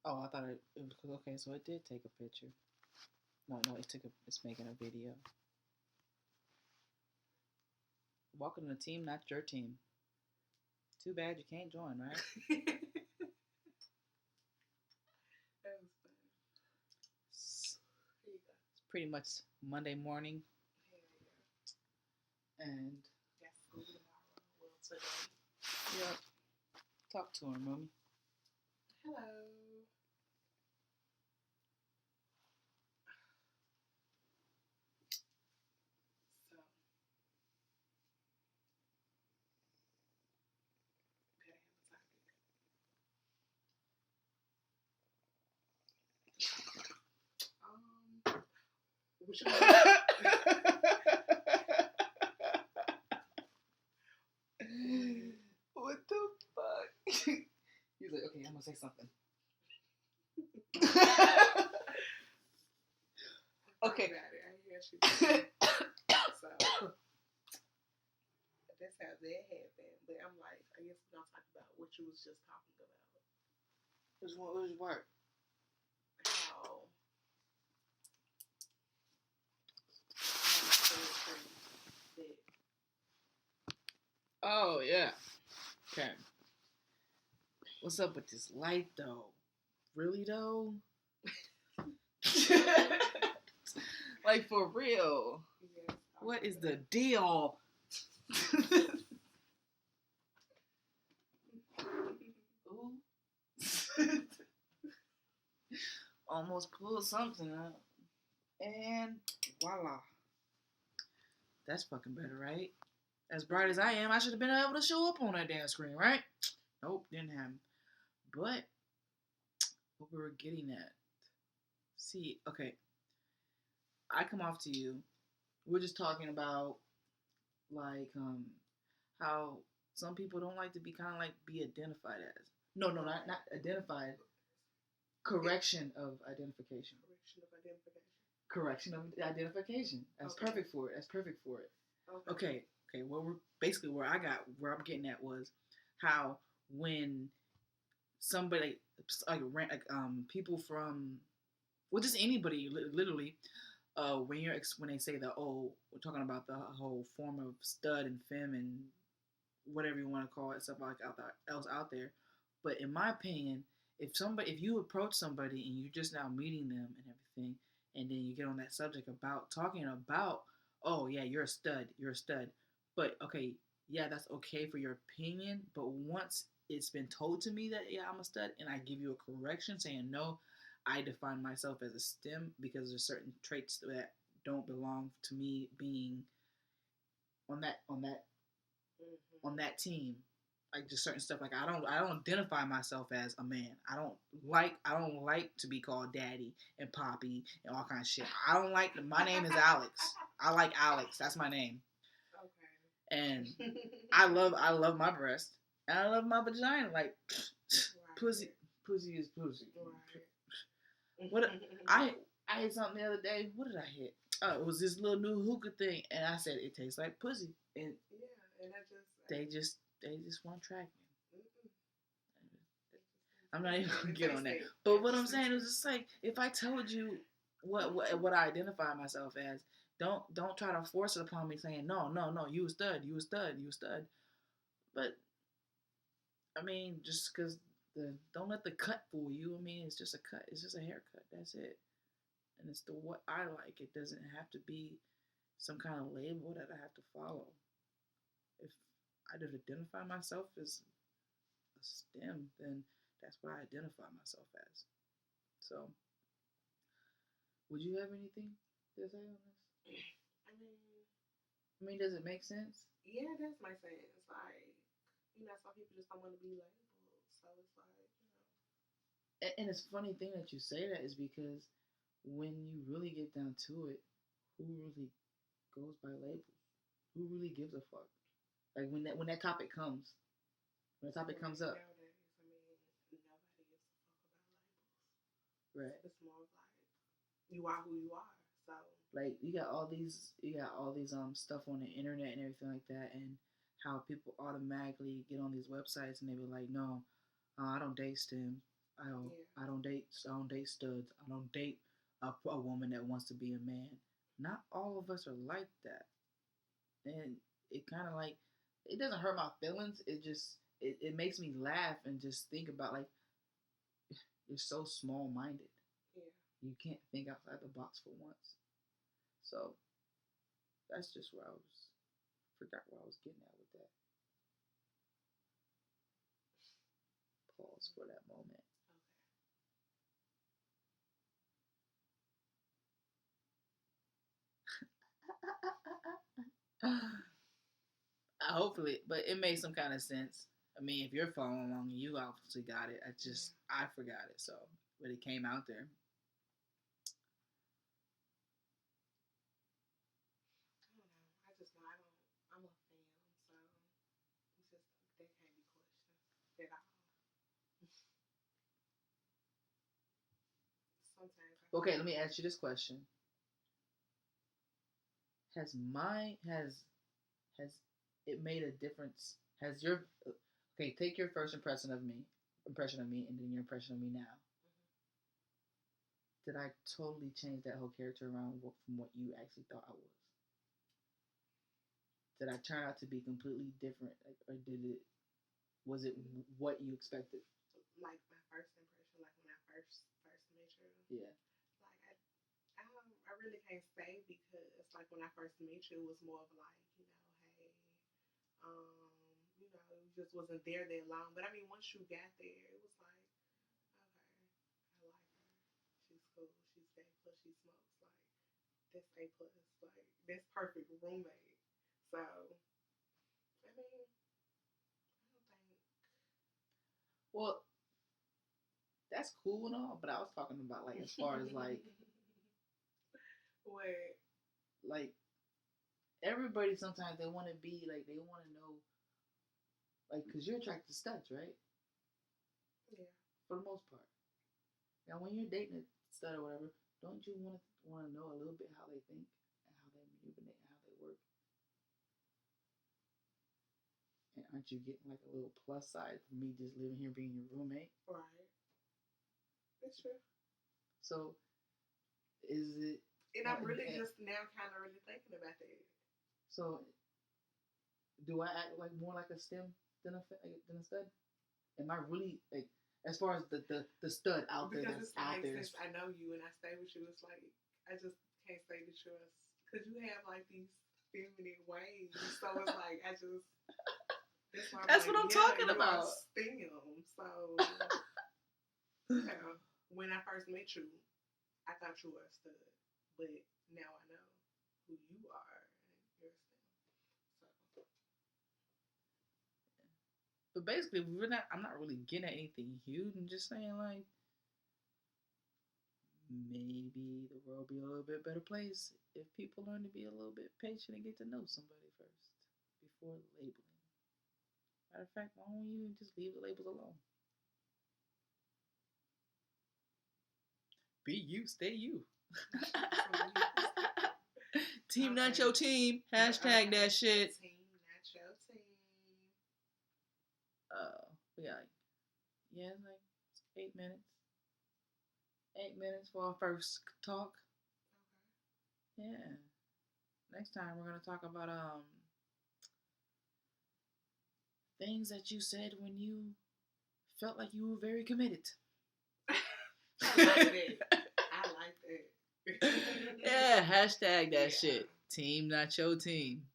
Oh, I thought it was okay. So it did take a picture. No, no, it's making a video. Welcome to the team, not your team. Too bad you can't join, right? That was funny. It's Here you go. pretty much Monday morning, Hell yeah. and Got school tomorrow. Well, today. yep. Talk to him, Romy. Hello. So, gotta have a topic. Which What the fuck? He's like, okay, I'm gonna say something. Okay. I hear she so that's how that happened. But I'm like, I guess we're gonna talk about what you was just talking about. Which one? Which part? How that Oh yeah. Okay. What's up with this light though? Really though? Like for real? yes, What is the deal? Ooh. Almost pulled something out. And voila. That's fucking better, right? As bright as I am, I should have been able to show up on that damn screen, right? Nope, didn't happen. But what we were getting at. See, okay. I come off to you. We're just talking about like how some people don't like to be kind of like be identified as. No, not identified. Correction of identification. Correction of identification. That's Okay. perfect for it. That's perfect for it. Okay. Okay. Well, we're basically where I'm getting at was how when somebody like people from just anybody literally when they say that, oh, we're talking about the whole form of stud and femme and whatever you want to call it, stuff like else out there. But in my opinion, if you approach somebody and you're just now meeting them and everything, and then you get on that subject about talking about, oh yeah, you're a stud. But okay, yeah, that's okay for your opinion. But once it's been told to me that yeah, I'm a stud, and I give you a correction saying no, I define myself as a stem because there's certain traits that don't belong to me being on that team. Like just certain stuff. Like I don't identify myself as a man. I don't like to be called daddy and poppy and all kind of shit. I don't like my name is Alex. I like Alex. That's my name. Okay. And I love my breast. And I love my vagina. Like pussy is pussy. Right. What I hit something the other day. What did I hit? Oh, it was this little new hookah thing, and I said it tastes like pussy, and yeah, and they just want to track me. I'm not even gonna get on that. But what I'm saying is, it's like if I told you what I identify myself as, don't try to force it upon me saying no, you a stud, you a stud, you a stud. But I mean, just because don't let the cut fool you. I mean, it's just a cut. It's just a haircut. That's it. And it's the what I like. It doesn't have to be some kind of label that I have to follow. If I did identify myself as a STEM, then that's what I identify myself as. So, would you have anything to say on this? I mean, does it make sense? Yeah, it does make sense. Like, some people just don't want to be labeled. So it's like, And it's a funny thing that you say that is because when you really get down to it, who really goes by labels? Who really gives a fuck? Like when that topic comes, when the topic comes up. Nowadays, nobody gives a fuck about labels. Right. It's more like you are who you are. So like you got all these stuff on the internet and everything like that, and how people automatically get on these websites and they be like, no, I don't date STEM. I don't date studs. I don't date a woman that wants to be a man. Not all of us are like that, and it kind of like it doesn't hurt my feelings. It just it makes me laugh and just think about like you're so small minded. Yeah. You can't think outside the box for once. So that's just where I was. Forgot where I was getting at with that. Pause for that moment. Hopefully, but it made some kind of sense. I mean, if you're following along, you obviously got it. I forgot it, so but it came out there. I don't know. I just know I don't. I'm a fan, so it's just that can't be questioned at all. Sometimes I Okay, let me ask you this question: has it made a difference? Has your okay? Take your first impression of me, and then your impression of me now. Did I totally change that whole character around from what you actually thought I was? Did I turn out to be completely different, like, or did it? Was it what you expected? like my first impression, like when I first met you. Yeah. Like I really can't say because like when I first met you, it was more of like hey, it just wasn't there that long. But I mean, once you got there, it was like okay, I like her. She's cool. She's A plus. She smokes. Like that's A plus. Like that's perfect roommate. So I mean, I don't think. Well, that's cool and all, but I was talking about like as far as like what? like everybody sometimes they want to be like they want to know like because you're attracted to studs, right? Yeah. For the most part. Now, when you're dating a stud or whatever, don't you want to know a little bit how they think and how they manipulate and how they work? And aren't you getting like a little plus side for me just living here being your roommate? Right. That's true. So, is it? And I'm really just now kind of really thinking about that. So, do I act like more like a stem than a stud? Am I really like as far as the stud out there that's out there? Since I know you and I stay with you, it's like I just can't say the trust because you have like these feminine ways. So it's like I just that's what I'm talking about. STEM. So when I first met you, I thought you were a stud, but now I know who you are and you're a STEM. So. But basically, I'm not really getting at anything huge. I'm just saying, like, maybe the world be a little bit better place if people learn to be a little bit patient and get to know somebody first before labeling. Matter of fact, why don't you just leave the labels alone? Be you, stay you. Team not your team. Hashtag that shit. Team not your team. We got it's like 8 minutes. 8 minutes for our first talk. Okay. Yeah. Next time we're gonna talk about things that you said when you felt like you were very committed. I like that. I like that. Yeah, hashtag that shit. Team not your team.